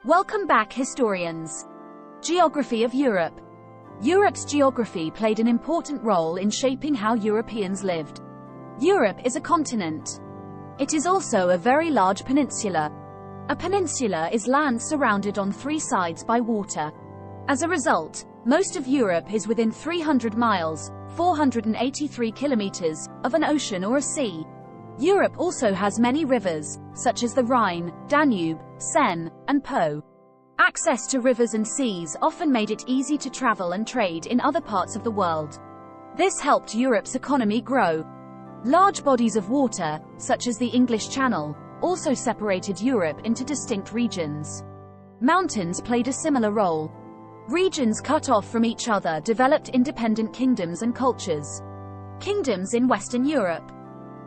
Welcome back, historians. Geography of Europe. Europe's geography played an important role in shaping how Europeans lived. Europe is a continent. It is also a very large peninsula. A peninsula is land surrounded on three sides by water. As a result, most of Europe is within 300 miles, 483 kilometers, of an ocean or a sea. Europe also has many rivers, such as the Rhine, Danube, Seine, and Po. Access to rivers and seas often made it easy to travel and trade in other parts of the world. This helped Europe's economy grow. Large bodies of water, such as the English Channel, also separated Europe into distinct regions. Mountains played a similar role. Regions cut off from each other developed independent kingdoms and cultures. Kingdoms in Western Europe.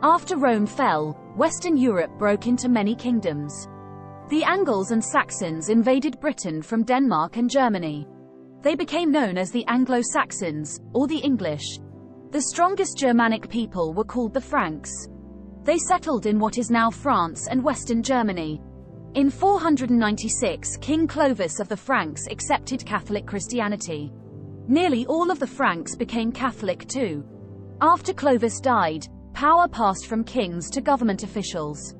After Rome fell, Western Europe broke into many kingdoms. The Angles and Saxons invaded Britain from Denmark and Germany. They became known as the Anglo-Saxons, or the English. The strongest Germanic people were called the Franks. They settled in what is now France and Western Germany. In 496, King Clovis of the Franks accepted Catholic Christianity. Nearly all of the Franks became Catholic too. After Clovis died, power passed from kings to government officials.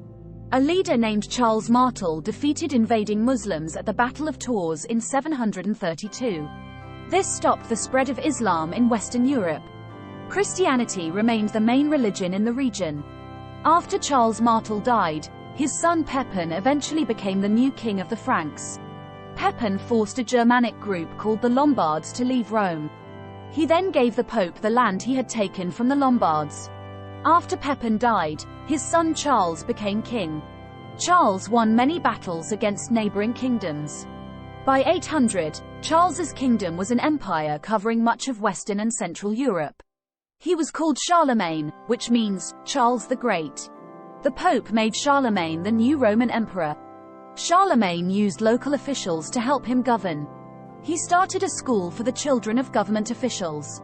A leader named Charles Martel defeated invading Muslims at the Battle of Tours in 732. This stopped the spread of Islam in Western Europe. Christianity remained the main religion in the region. After Charles Martel died, his son Pepin eventually became the new king of the Franks. Pepin forced a Germanic group called the Lombards to leave Rome. He then gave the Pope the land he had taken from the Lombards. After Pepin died, his son Charles became king. Charles won many battles against neighboring kingdoms. By 800, Charles's kingdom was an empire covering much of Western and Central Europe. He was called Charlemagne, which means Charles the Great. The Pope made Charlemagne the new Roman emperor. Charlemagne used local officials to help him govern. He started a school for the children of government officials.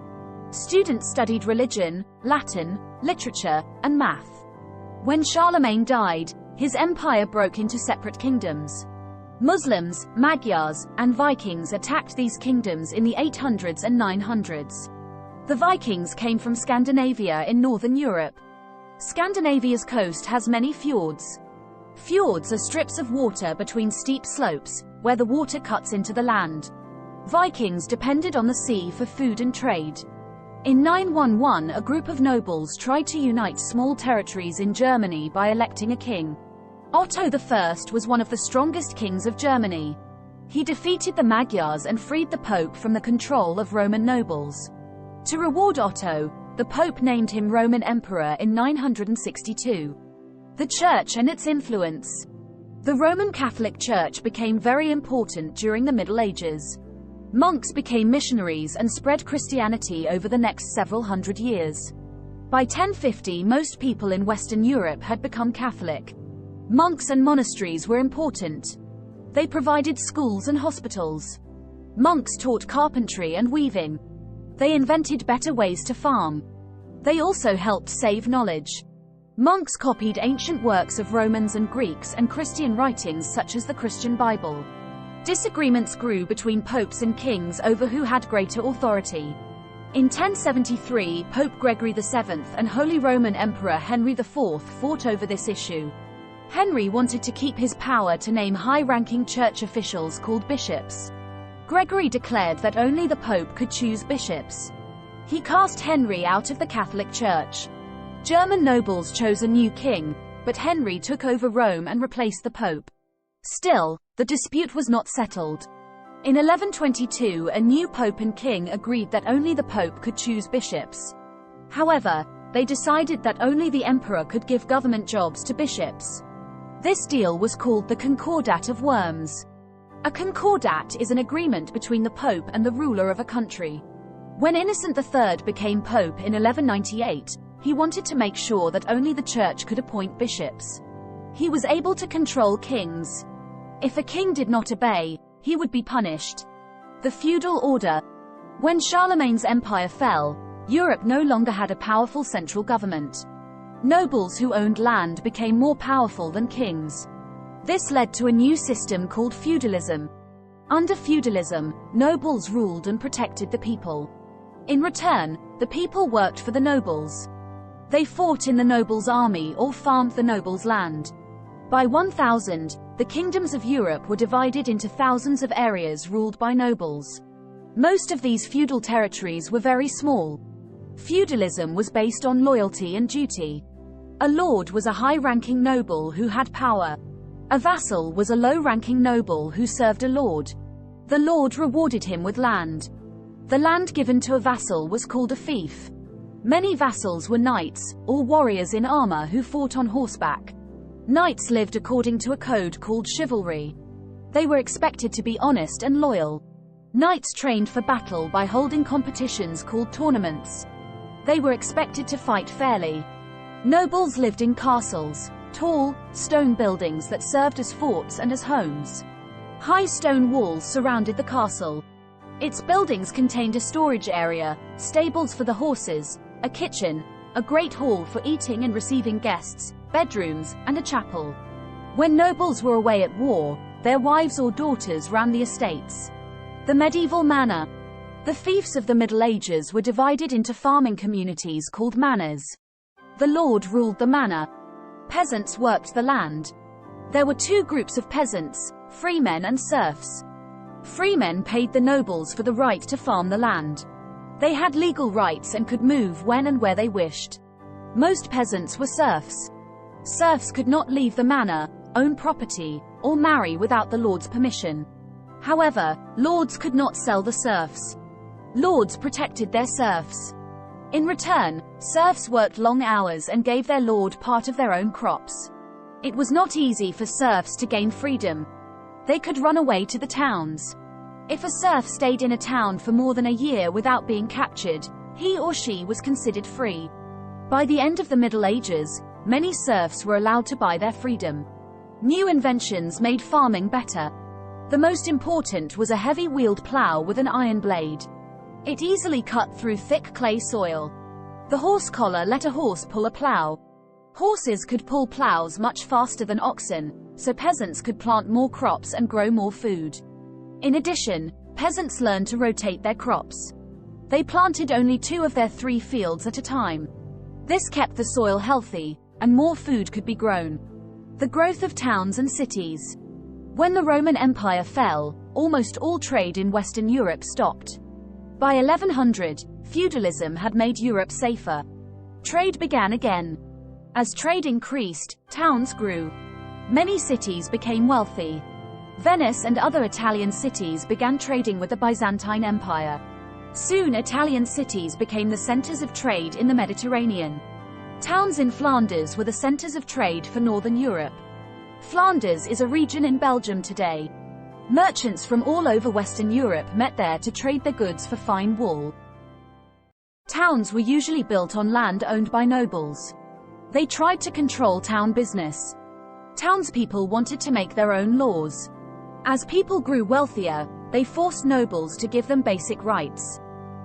Students studied religion, Latin, literature, and math. When Charlemagne died, his empire broke into separate kingdoms. Muslims, Magyars, and Vikings attacked these kingdoms in the 800s and 900s. The Vikings came from Scandinavia in northern Europe. Scandinavia's coast has many fjords. Fjords are strips of water between steep slopes, where the water cuts into the land. Vikings depended on the sea for food and trade. In 911, a group of nobles tried to unite small territories in Germany by electing a king. Otto I was one of the strongest kings of Germany. He defeated the Magyars and freed the Pope from the control of Roman nobles. To reward Otto, the Pope named him Roman Emperor in 962. The Church and its influence. The Roman Catholic Church became very important during the Middle Ages. Monks became missionaries and spread Christianity over the next several hundred years. By 1050, most people in Western Europe had become Catholic. Monks and monasteries were important. They provided schools and hospitals. Monks taught carpentry and weaving. They invented better ways to farm. They also helped save knowledge. Monks copied ancient works of Romans and Greeks and Christian writings such as the Christian Bible. Disagreements grew between popes and kings over who had greater authority. In 1073, Pope Gregory VII and Holy Roman Emperor Henry IV fought over this issue. Henry wanted to keep his power to name high-ranking church officials called bishops. Gregory declared that only the Pope could choose bishops. He cast Henry out of the Catholic Church. German nobles chose a new king, but Henry took over Rome and replaced the Pope. Still, the dispute was not settled. In 1122, a new pope and king agreed that only the Pope could choose bishops. However, they decided that only the emperor could give government jobs to bishops. This deal was called the Concordat of Worms. A concordat is an agreement between the Pope and the ruler of a country. When Innocent III became Pope in 1198, he wanted to make sure that only the Church could appoint bishops. He was able to control kings. If a king did not obey, he would be punished. The feudal order. When Charlemagne's empire fell, Europe no longer had a powerful central government. Nobles who owned land became more powerful than kings. This led to a new system called feudalism. Under feudalism, nobles ruled and protected the people. In return, the people worked for the nobles. They fought in the nobles' army or farmed the nobles' land. By 1000, the kingdoms of Europe were divided into thousands of areas ruled by nobles. Most of these feudal territories were very small. Feudalism was based on loyalty and duty. A lord was a high-ranking noble who had power. A vassal was a low-ranking noble who served a lord. The lord rewarded him with land. The land given to a vassal was called a fief. Many vassals were knights, or warriors in armor who fought on horseback. Knights lived according to a code called chivalry. They were expected to be honest and loyal. Knights trained for battle by holding competitions called tournaments. They were expected to fight fairly. Nobles lived in castles, tall, stone buildings that served as forts and as homes. High stone walls surrounded the castle. Its buildings contained a storage area, stables for the horses, a kitchen, a great hall for eating and receiving guests, bedrooms, and a chapel. When nobles were away at war, their wives or daughters ran the estates. The medieval manor. The fiefs of the Middle Ages were divided into farming communities called manors. The lord ruled the manor. Peasants worked the land. There were two groups of peasants, freemen and serfs. Freemen paid the nobles for the right to farm the land. They had legal rights and could move when and where they wished. Most peasants were serfs. Serfs could not leave the manor, own property, or marry without the lord's permission. However, lords could not sell the serfs. Lords protected their serfs. In return, serfs worked long hours and gave their lord part of their own crops. It was not easy for serfs to gain freedom. They could run away to the towns. If a serf stayed in a town for more than a year without being captured, he or she was considered free. By the end of the Middle Ages, many serfs were allowed to buy their freedom. New inventions made farming better. The most important was a heavy-wheeled plow with an iron blade. It easily cut through thick clay soil. The horse collar let a horse pull a plow. Horses could pull plows much faster than oxen, so peasants could plant more crops and grow more food. In addition, peasants learned to rotate their crops. They planted only 2 of their 3 fields at a time. This kept the soil healthy, and more food could be grown. The growth of towns and cities. When the Roman Empire fell, almost all trade in Western Europe stopped. By 1100, feudalism had made Europe safer. Trade began again. As trade increased, towns grew. Many cities became wealthy. Venice and other Italian cities began trading with the Byzantine Empire. Soon Italian cities became the centers of trade in the Mediterranean. Towns in Flanders were the centers of trade for Northern Europe. Flanders is a region in Belgium today. Merchants from all over Western Europe met there to trade their goods for fine wool. Towns were usually built on land owned by nobles. They tried to control town business. Townspeople wanted to make their own laws. As people grew wealthier, they forced nobles to give them basic rights.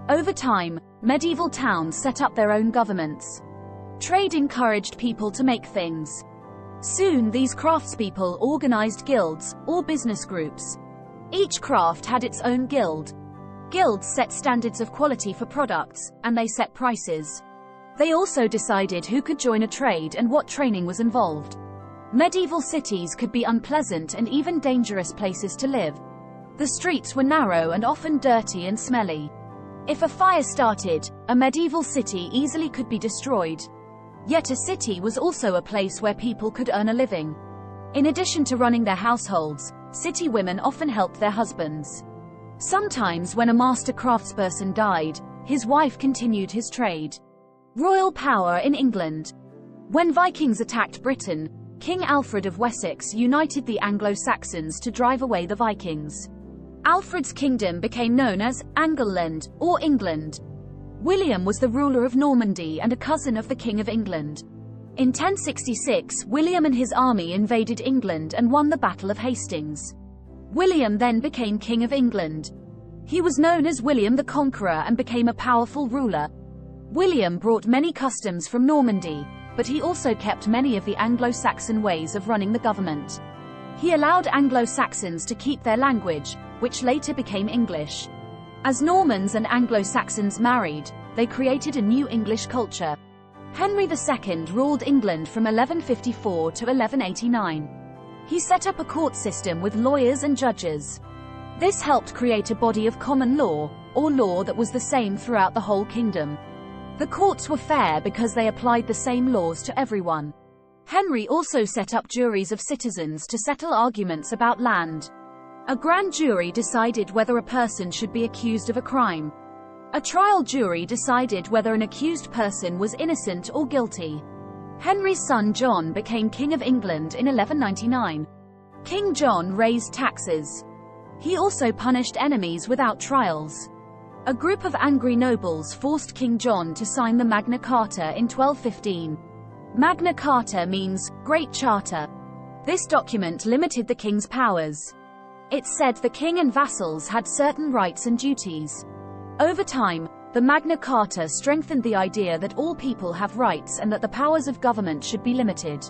Over time, medieval towns set up their own governments. Trade encouraged people to make things. Soon these craftspeople organized guilds, or business groups. Each craft had its own guild. Guilds set standards of quality for products, and they set prices. They also decided who could join a trade and what training was involved. Medieval cities could be unpleasant and even dangerous places to live. The streets were narrow and often dirty and smelly. If a fire started, a medieval city easily could be destroyed. Yet a city was also a place where people could earn a living. In addition to running their households, city women often helped their husbands. Sometimes when a master craftsperson died, his wife continued his trade. Royal power in England. When Vikings attacked Britain, King Alfred of Wessex united the Anglo-Saxons to drive away the Vikings. Alfred's kingdom became known as Angleland, or England. William was the ruler of Normandy and a cousin of the King of England. In 1066, William and his army invaded England and won the Battle of Hastings. William then became King of England. He was known as William the Conqueror and became a powerful ruler. William brought many customs from Normandy, but he also kept many of the Anglo-Saxon ways of running the government. He allowed Anglo-Saxons to keep their language, which later became English. As Normans and Anglo-Saxons married, they created a new English culture. Henry II ruled England from 1154 to 1189. He set up a court system with lawyers and judges. This helped create a body of common law, or law that was the same throughout the whole kingdom. The courts were fair because they applied the same laws to everyone. Henry also set up juries of citizens to settle arguments about land. A grand jury decided whether a person should be accused of a crime. A trial jury decided whether an accused person was innocent or guilty. Henry's son John became King of England in 1199. King John raised taxes. He also punished enemies without trials. A group of angry nobles forced King John to sign the Magna Carta in 1215. Magna Carta means Great Charter. This document limited the king's powers. It said the king and vassals had certain rights and duties. Over time, the Magna Carta strengthened the idea that all people have rights and that the powers of government should be limited.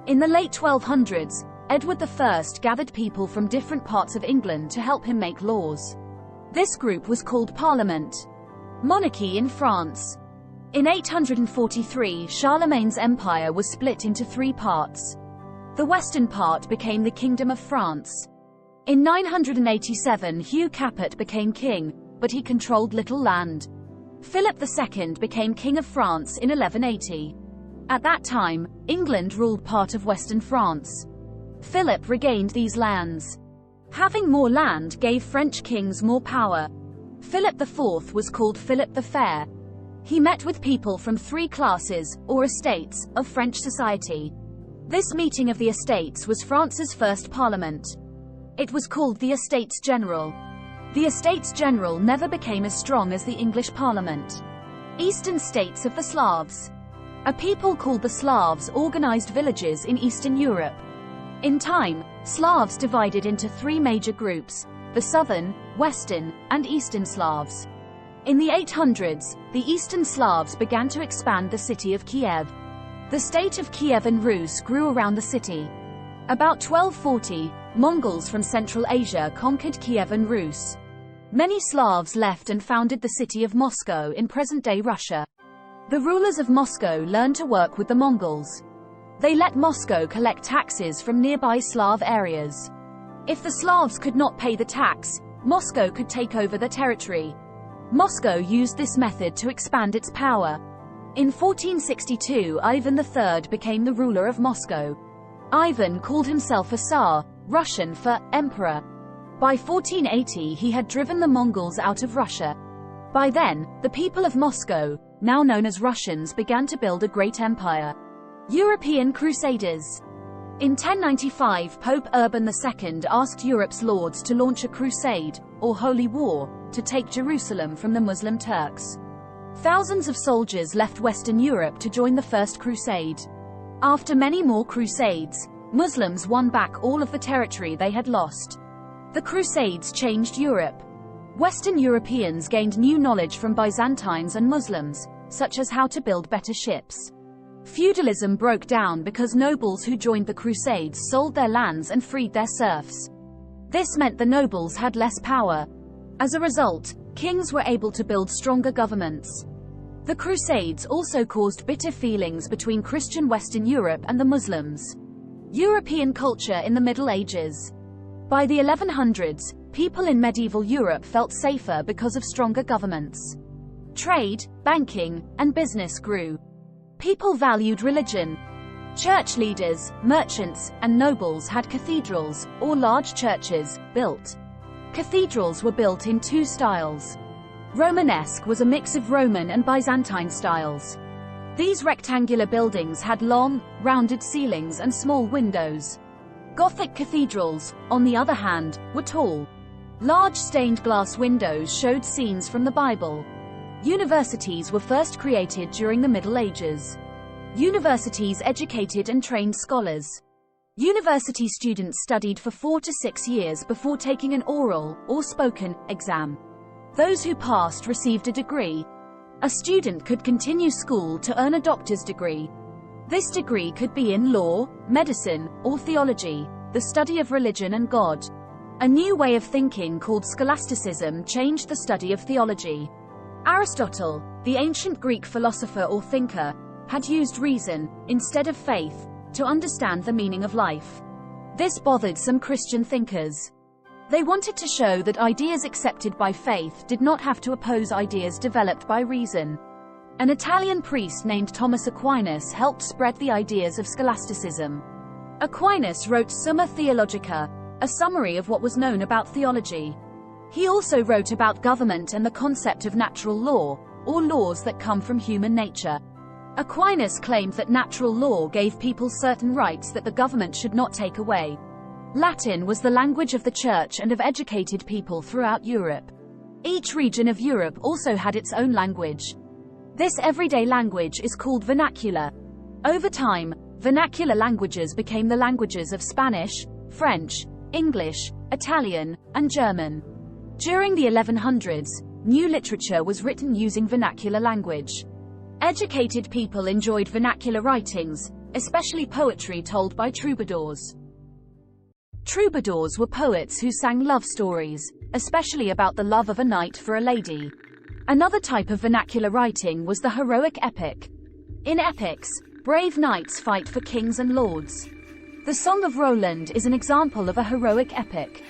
In the late 1200s, Edward I gathered people from different parts of England to help him make laws. This group was called Parliament. Monarchy in France. In 843, Charlemagne's empire was split into 3 parts. The western part became the Kingdom of France. In 987, Hugh Capet became king, but he controlled little land. Philip II became King of France in 1180. At that time, England ruled part of western France. Philip regained these lands. Having more land gave French kings more power. Philip IV was called Philip the Fair. He met with people from 3 classes, or estates, of French society. This meeting of the estates was France's first parliament. It was called the Estates General. The Estates General never became as strong as the English Parliament. Eastern states of the Slavs. A people called the Slavs organized villages in Eastern Europe. In time, Slavs divided into 3 major groups: the Southern, Western, and Eastern Slavs. In the 800s, the Eastern Slavs began to expand the city of Kiev. The state of Kievan Rus grew around the city. About 1240, Mongols from Central Asia conquered Kievan Rus. Many Slavs left and founded the city of Moscow in present-day Russia. The rulers of Moscow learned to work with the Mongols. They let Moscow collect taxes from nearby Slav areas. If the Slavs could not pay the tax, Moscow could take over the territory. Moscow used this method to expand its power. In 1462, Ivan III became the ruler of Moscow. Ivan called himself a Tsar, Russian for emperor. By 1480, he had driven the Mongols out of Russia. By then, the people of Moscow, now known as Russians, began to build a great empire. European Crusaders. In 1095, Pope Urban II asked Europe's lords to launch a crusade, or holy war, to take Jerusalem from the Muslim Turks. Thousands of soldiers left Western Europe to join the First Crusade. After many more crusades, Muslims won back all of the territory they had lost. The Crusades changed Europe. Western Europeans gained new knowledge from Byzantines and Muslims, such as how to build better ships. Feudalism broke down because nobles who joined the Crusades sold their lands and freed their serfs. This meant the nobles had less power. As a result, kings were able to build stronger governments. The Crusades also caused bitter feelings between Christian Western Europe and the Muslims. European culture in the Middle Ages. By the 1100s, people in medieval Europe felt safer because of stronger governments. Trade, banking, and business grew. People valued religion. Church leaders, merchants, and nobles had cathedrals, or large churches, built. Cathedrals were built in 2 styles. Romanesque was a mix of Roman and Byzantine styles. These rectangular buildings had long, rounded ceilings and small windows. Gothic cathedrals, on the other hand, were tall. Large stained glass windows showed scenes from the Bible. Universities were first created during the Middle Ages. Universities educated and trained scholars. University students studied for 4 to 6 years before taking an oral, or spoken, exam. Those who passed received a degree. A student could continue school to earn a doctor's degree. This degree could be in law, medicine, or theology. the study of religion and God. A new way of thinking called scholasticism changed the study of theology. Aristotle, the ancient Greek philosopher or thinker, had used reason, instead of faith, to understand the meaning of life. This bothered some Christian thinkers. They wanted to show that ideas accepted by faith did not have to oppose ideas developed by reason. An Italian priest named Thomas Aquinas helped spread the ideas of scholasticism. Aquinas wrote Summa Theologica, a summary of what was known about theology. He also wrote about government and the concept of natural law, or laws that come from human nature. Aquinas claimed that natural law gave people certain rights that the government should not take away. Latin was the language of the church and of educated people throughout Europe. Each region of Europe also had its own language. This everyday language is called vernacular. Over time, vernacular languages became the languages of Spanish, French, English, Italian, and German. During the 1100s, new literature was written using vernacular language. Educated people enjoyed vernacular writings, especially poetry told by troubadours. Troubadours were poets who sang love stories, especially about the love of a knight for a lady. Another type of vernacular writing was the heroic epic. In epics, brave knights fight for kings and lords. The Song of Roland is an example of a heroic epic.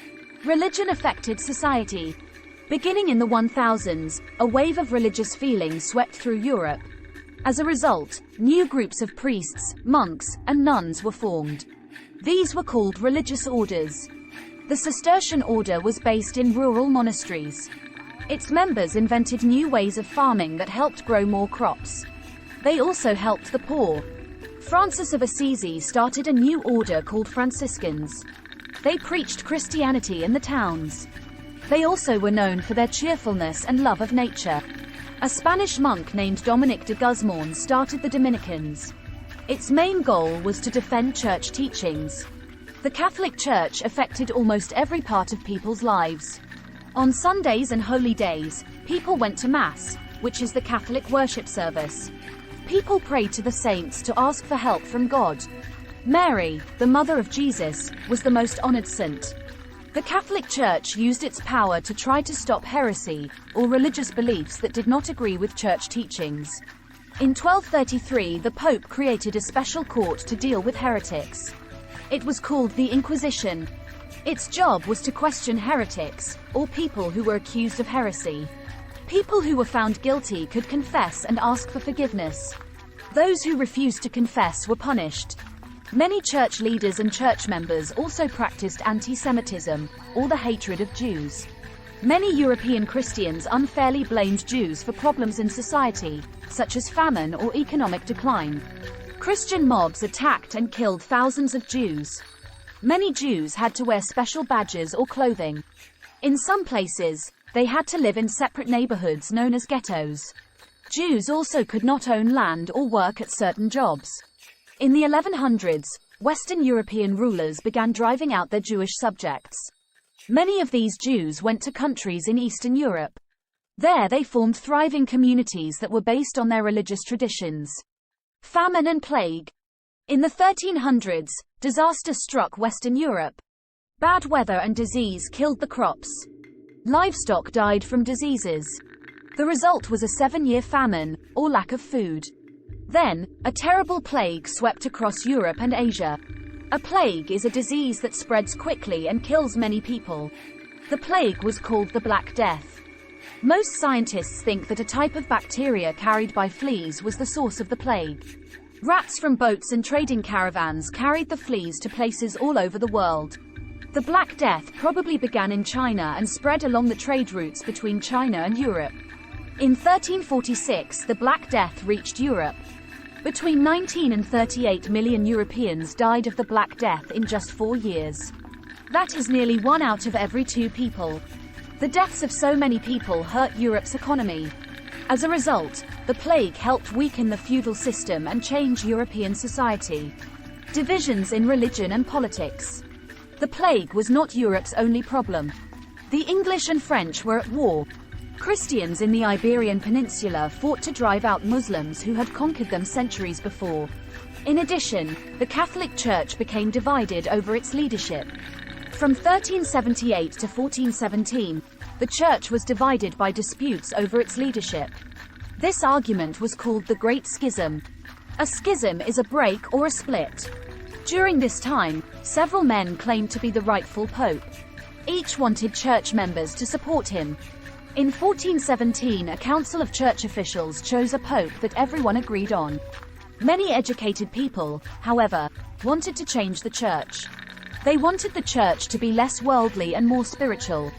Religion affected society. Beginning in the 1000s, a wave of religious feeling swept through Europe. As a result, new groups of priests, monks, and nuns were formed. These were called religious orders. The Cistercian order was based in rural monasteries. Its members invented new ways of farming that helped grow more crops. They also helped the poor. Francis of Assisi started a new order called Franciscans. They preached Christianity in the towns. They also were known for their cheerfulness and love of nature. A Spanish monk named Dominic de Guzman started the Dominicans. Its main goal was to defend church teachings. The Catholic Church affected almost every part of people's lives. On Sundays and holy days, people went to Mass, which is the Catholic worship service. People prayed to the saints to ask for help from God. Mary, the mother of Jesus, was the most honored saint. The Catholic Church used its power to try to stop heresy, or religious beliefs that did not agree with church teachings. In 1233, the Pope created a special court to deal with heretics. It was called the Inquisition. Its job was to question heretics, or people who were accused of heresy. People who were found guilty could confess and ask for forgiveness. Those who refused to confess were punished. Many church leaders and church members also practiced anti-Semitism, or the hatred of Jews. Many European Christians unfairly blamed Jews for problems in society, such as famine or economic decline. Christian mobs attacked and killed thousands of Jews. Many Jews had to wear special badges or clothing. In some places, they had to live in separate neighborhoods known as ghettos. Jews also could not own land or work at certain jobs. In the 1100s, Western European rulers began driving out their Jewish subjects. Many of these Jews went to countries in Eastern Europe. There they formed thriving communities that were based on their religious traditions. Famine and plague. In the 1300s, disaster struck Western Europe. Bad weather and disease killed the crops. Livestock died from diseases. The result was a 7-year famine, or lack of food. Then, a terrible plague swept across Europe and Asia. A plague is a disease that spreads quickly and kills many people. The plague was called the Black Death. Most scientists think that a type of bacteria carried by fleas was the source of the plague. Rats from boats and trading caravans carried the fleas to places all over the world. The Black Death probably began in China and spread along the trade routes between China and Europe. In 1346, the Black Death reached Europe. Between 19 and 38 million Europeans died of the Black Death in just 4 years. That is nearly 1 out of every 2 people. The deaths of so many people hurt Europe's economy. As a result, the plague helped weaken the feudal system and change European society. Divisions in religion and politics. The plague was not Europe's only problem. The English and French were at war. Christians in the Iberian Peninsula fought to drive out Muslims who had conquered them centuries before. In addition, the Catholic Church became divided over its leadership. From 1378 to 1417, the Church was divided by disputes over its leadership. This argument was called the Great Schism. A schism is a break or a split. During this time, several men claimed to be the rightful pope. Each wanted church members to support him. In 1417, a council of church officials chose a pope that everyone agreed on. Many educated people, however, wanted to change the church. They wanted the church to be less worldly and more spiritual.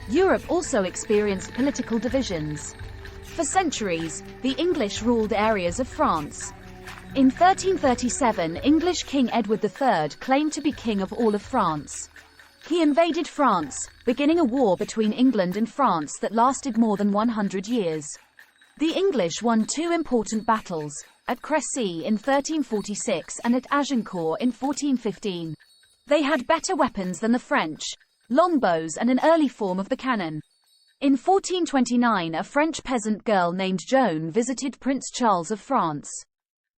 Europe also experienced political divisions. For centuries, the English ruled areas of France. In 1337, English King Edward III claimed to be king of all of France. He invaded France, beginning a war between England and France that lasted more than 100 years. The English won two important battles, at Crécy in 1346 and at Agincourt in 1415. They had better weapons than the French, longbows and an early form of the cannon. In 1429, a French peasant girl named Joan visited Prince Charles of France.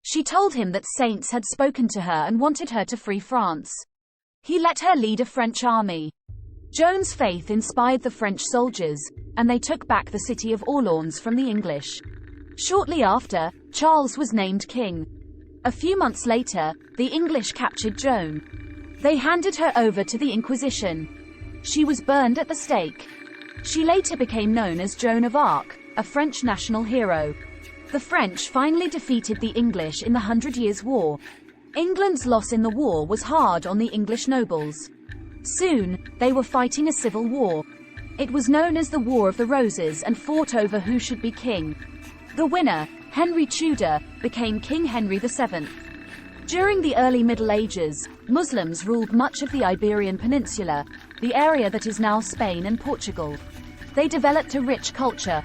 She told him that saints had spoken to her and wanted her to free France. He let her lead a French army. Joan's faith inspired the French soldiers, and they took back the city of Orléans from the English. Shortly after, Charles was named king. A few months later, the English captured Joan. They handed her over to the Inquisition. She was burned at the stake. She later became known as Joan of Arc, a French national hero. The French finally defeated the English in the 100 Years' War. England's loss in the war was hard on the English nobles. Soon, they were fighting a civil war. It was known as the War of the Roses and fought over who should be king. The winner, Henry Tudor, became King Henry VII. During the early Middle Ages, Muslims ruled much of the Iberian Peninsula, the area that is now Spain and Portugal. They developed a rich culture.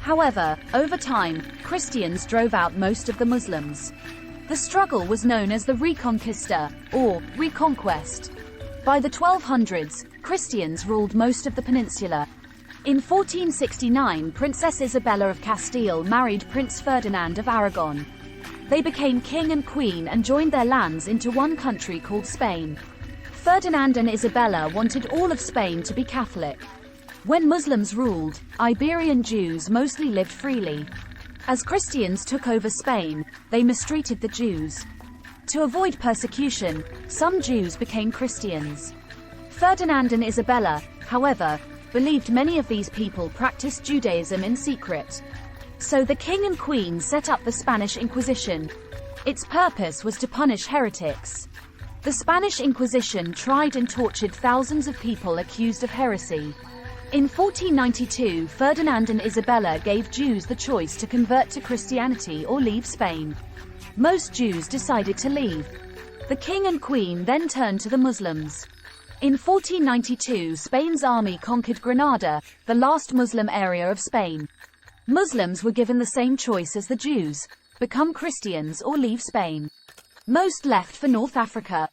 However, over time, Christians drove out most of the Muslims. The struggle was known as the Reconquista, or Reconquest. By the 1200s, Christians ruled most of the peninsula. In 1469, Princess Isabella of Castile married Prince Ferdinand of Aragon. They became king and queen and joined their lands into one country called Spain. Ferdinand and Isabella wanted all of Spain to be Catholic. When Muslims ruled, Iberian Jews mostly lived freely. As Christians took over Spain, they mistreated the Jews. To avoid persecution, some Jews became Christians. Ferdinand and Isabella, however, believed many of these people practiced Judaism in secret. So the king and queen set up the Spanish Inquisition. Its purpose was to punish heretics. The Spanish Inquisition tried and tortured thousands of people accused of heresy. In 1492, Ferdinand and Isabella gave Jews the choice to convert to Christianity or leave Spain. Most Jews decided to leave. The king and queen then turned to the Muslims. In 1492, Spain's army conquered Granada, the last Muslim area of Spain. Muslims were given the same choice as the Jews: become Christians or leave Spain. Most left for North Africa.